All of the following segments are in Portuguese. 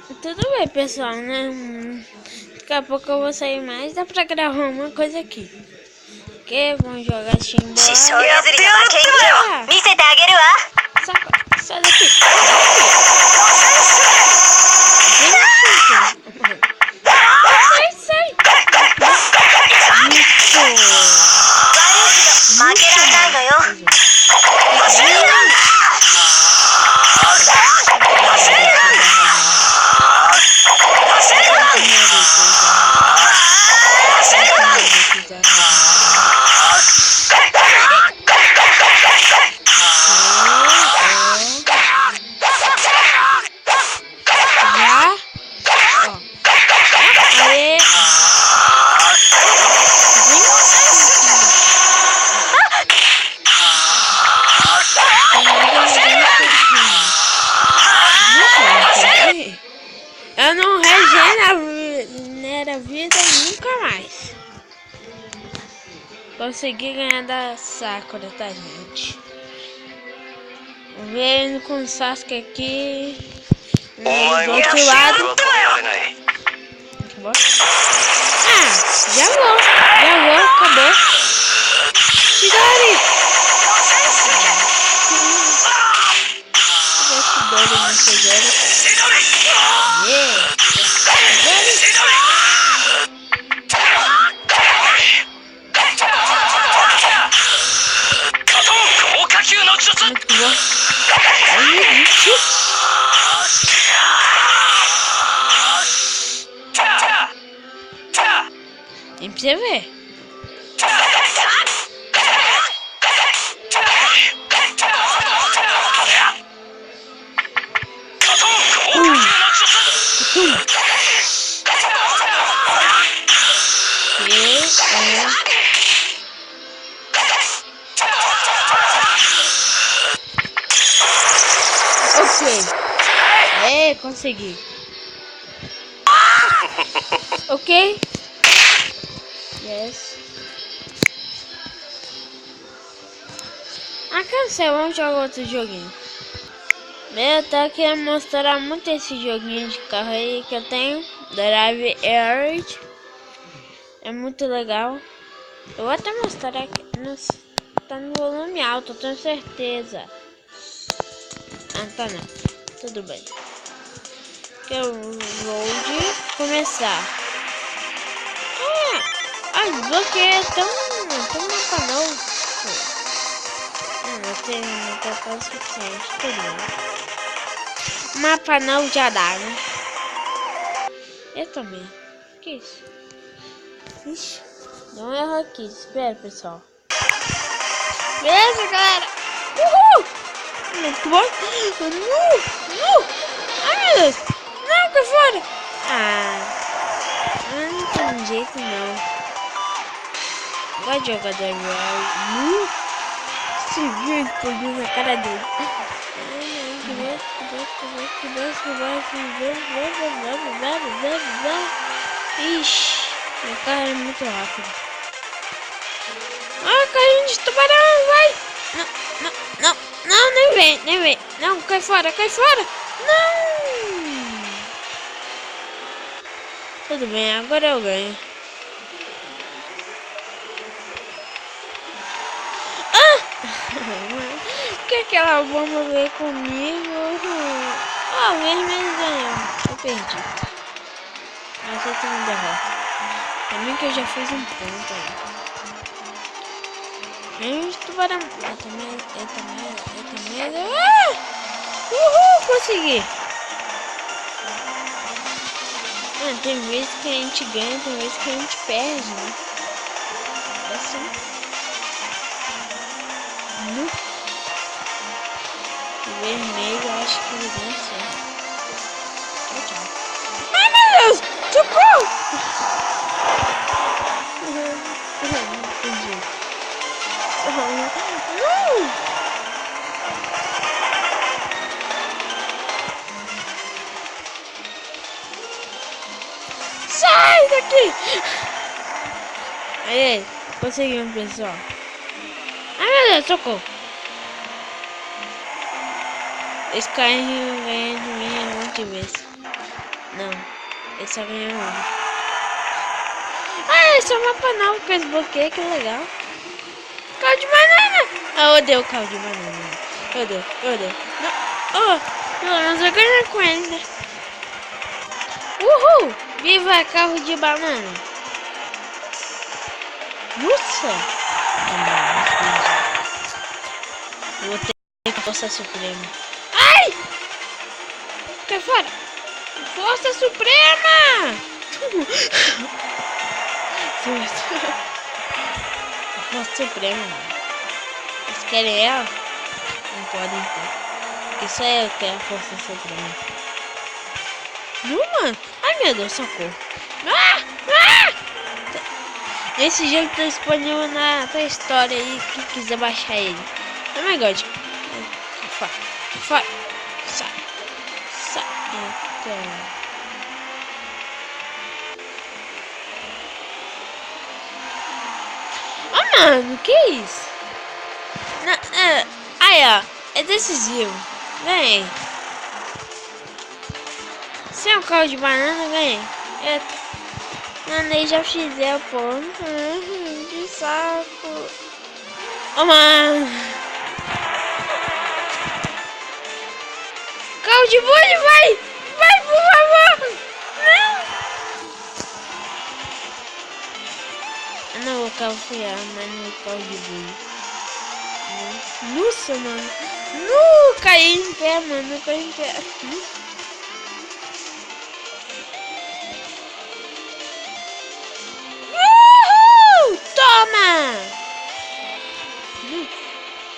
Tudo bem, pessoal, né? Daqui a pouco eu vou sair mais. Dá pra gravar uma coisa aqui. Ok? Vamos jogar Steam Boy. Sai daqui. Sai. Eu não regenero a vida nunca mais. Consegui ganhar da Sakura, tá, gente? Vendo com o Sasuke aqui. Do outro lado. Ah, já vou, acabou. Chidori! Chidori não Chidori. Muito bom. Tem pra você ver. Ok. Consegui. Ok? Yes. Cansei, vamos jogar outro joguinho. Eu tô querendo mostrar muito esse joguinho de carro aí que eu tenho. Drive Earth. É muito legal. Eu vou até mostrar aqui. Nossa, tá no volume alto, eu tenho certeza. Ah, tá não. Tudo bem. Que eu vou começar. Desbloqueei tão mapa novo. Não tem mapa suficiente. Tudo bem. Mapa novo já dá, né? Eu também. Que isso? Ixi, deu um erro aqui. Espera, pessoal. Beleza, galera? Uhul! Muito bom. Ai, meu Deus. Não, cai fora. Não tem jeito, não. Vai jogar da real. Esse vídeo explodiu na cara dele. Ixi, meu carro é muito rápido. Caiu de tubarão, vai! Não, nem vem. Não, cai fora. Não! Tudo bem, agora eu ganho. Que aquela bomba veio comigo? Mesmo eles ganharam. Eu perdi. Mas eu tenho uma derrota. Também que eu já fiz um ponto aí. Tubarão. Eu também. Uhul, consegui. Tem vezes que a gente ganha, tem vezes que a gente perde, né? É assim. O vermelho, eu acho que ele vem assim. Tchau. Ai, meu Deus! Socorro! Entendi. Sai daqui! Aí, conseguimos, pessoal. Ai, meu Deus, socorro! Esse carrinho ganha de mim um monte de vezes. Não, ele só ganhou um. Ah, esse é um mapa novo que eu desbloqueei, que legal. Caldo de banana! Ah, eu odeio caldo de banana. Eu odeio. Não. Oh, pelo menos eu ganhei com ele, né? Uhul! Viva carro de banana! Nossa! Eu vou ter que força suprema. Ai! Cai fora! Força suprema! Força suprema. Eles querem ela? Não podem ter. Isso é eu que é a força suprema. Não, mano. Ai, meu Deus, socorro. Esse jogo tá disponível na história aí, quem quiser baixar ele. Oh my god. Sai. Oh, mano, que isso? Aí, ó. É decisivo. Vem. Se é um caldo de banana, vem. Mano, aí já fizer, pô. Que saco. Oh, mano. Caldo de bullying, vai. Vai, por favor. Não. Eu não vou confiar, mas no caldo de bullying. Nossa, mano. Caí em pé, mano. Caí em pé. Toma!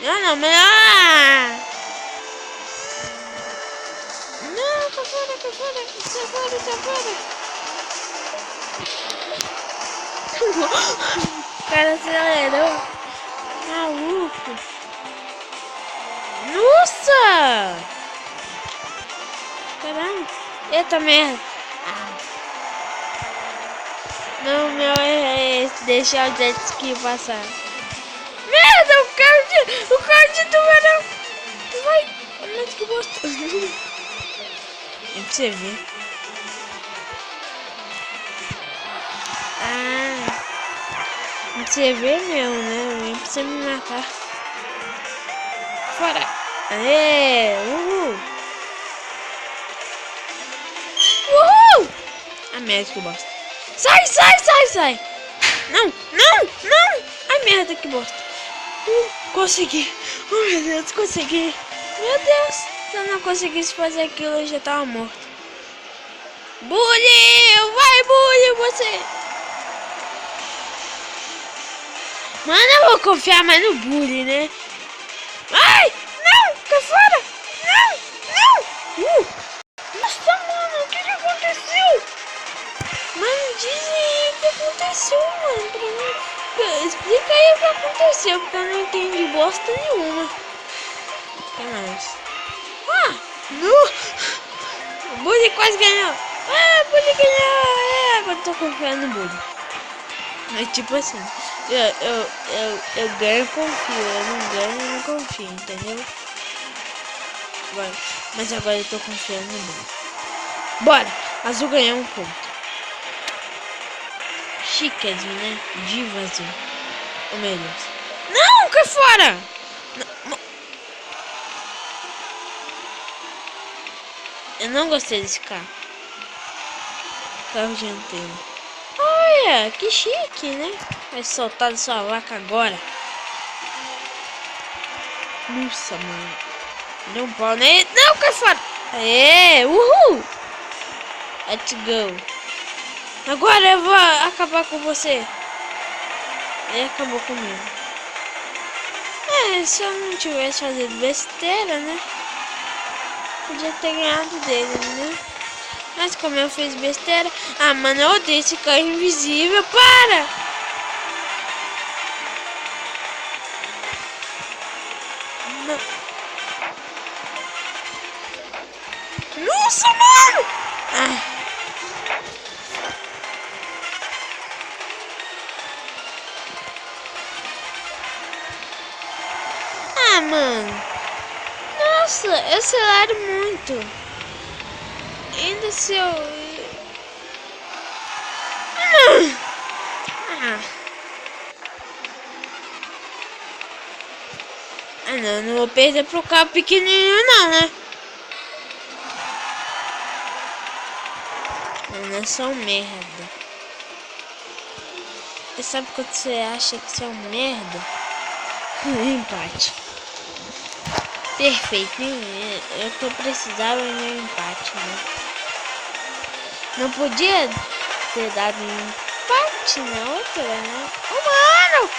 Não, melhor! Não, tá fora! O cara acelerou. Maluco! Nossa! Caramba! Eita merda! Não, meu é deixar o jet ski passar. Merda, o carro de tubarão. Vai, olha que bosta. É pra você ver. Ah, pra você ver mesmo, né? Vem pra você me matar. Fora. Aê, uhul. A merda, que bosta. Sai! Não! Ai, merda, que bosta. Consegui. Oh, meu Deus, consegui. Meu Deus, se eu não conseguisse fazer aquilo, eu já tava morto. Bully! Vai, Bully, você! Mano, eu vou confiar mais no Bully, né? Ai! Não! Cai fora! Não! Nossa, mano, o que aconteceu? Mano, diz aí o que aconteceu, mano, pra mim. Explica aí o que aconteceu, porque eu não entendi bosta nenhuma. Que mais? Não! O Bully quase ganhou. O Bully ganhou. Agora eu tô confiando no Bully. Mas tipo assim, eu ganho e confio, eu não ganho e não confio, entendeu? Mas agora eu tô confiando no Bully. Bora! Azul ganhou um ponto. Chique azul, né? Diva azul. Oh, meu Deus. Não, cai fora! Não. Eu não gostei desse carro. Carro dianteiro. Olha, que chique, né? Vai soltar sua vaca agora. Nossa, mano. Deu um pau nele. Não, cai fora! Aê, uhul! Let's go. Agora eu vou acabar com você. Ele acabou comigo. Se eu não tivesse fazendo besteira, né? Podia ter ganhado dele, né? Mas como eu fiz besteira... Ah, mano, eu odeio esse carro invisível. Para! Não. Nossa, mano! Mano. Nossa, eu acelero muito. Ainda se eu Não vou perder pro carro pequenininho não, né? Não é só um merda. Você sabe quando você acha que você é um merda? Empate. Perfeito. Eu tô precisando de um empate, né? Não podia ter dado um empate na outra, né? Oh, mano!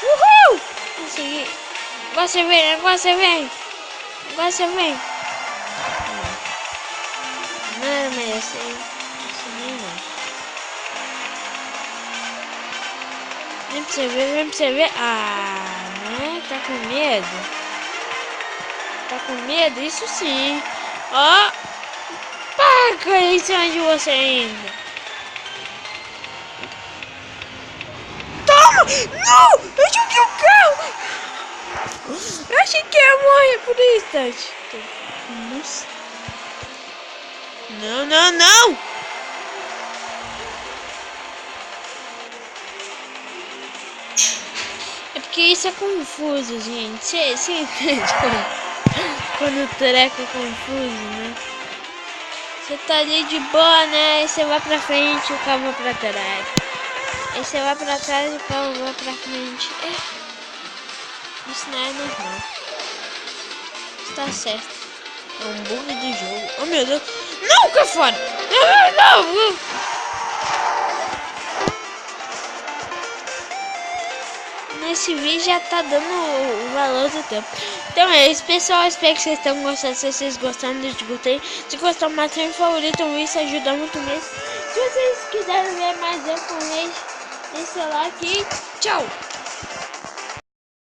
Uhul! Consegui. Agora você vem, agora você vem. Agora você vem. Não era merecer. Não. Vem pra você ver, vem pra você ver. Ah, né? Tá com medo? Tá com medo? Isso sim. Ó. Para cair em cima de você ainda. Toma! Não! Eu joguei o carro! Eu achei que ia morrer por um instante. Nossa. Não, não, não! É porque isso é confuso, gente. Você entende quando o treco é confuso, né? Você tá ali de boa, né? Aí você vai pra frente e o carro vai pra trás. Aí você vai pra trás e o carro vai pra frente. Isso não é normal. Está certo. É um bug do jogo. Oh meu Deus. Não, cai fora! Não! Nesse vídeo já tá dando o valor do tempo. Então é isso, pessoal. Espero que vocês tenham gostado. Se vocês gostaram, deixa o gostei. Se gostaram, marquem em favorito. Isso ajuda muito mesmo. Se vocês quiserem ver mais eu com eles, deixa o like. Tchau!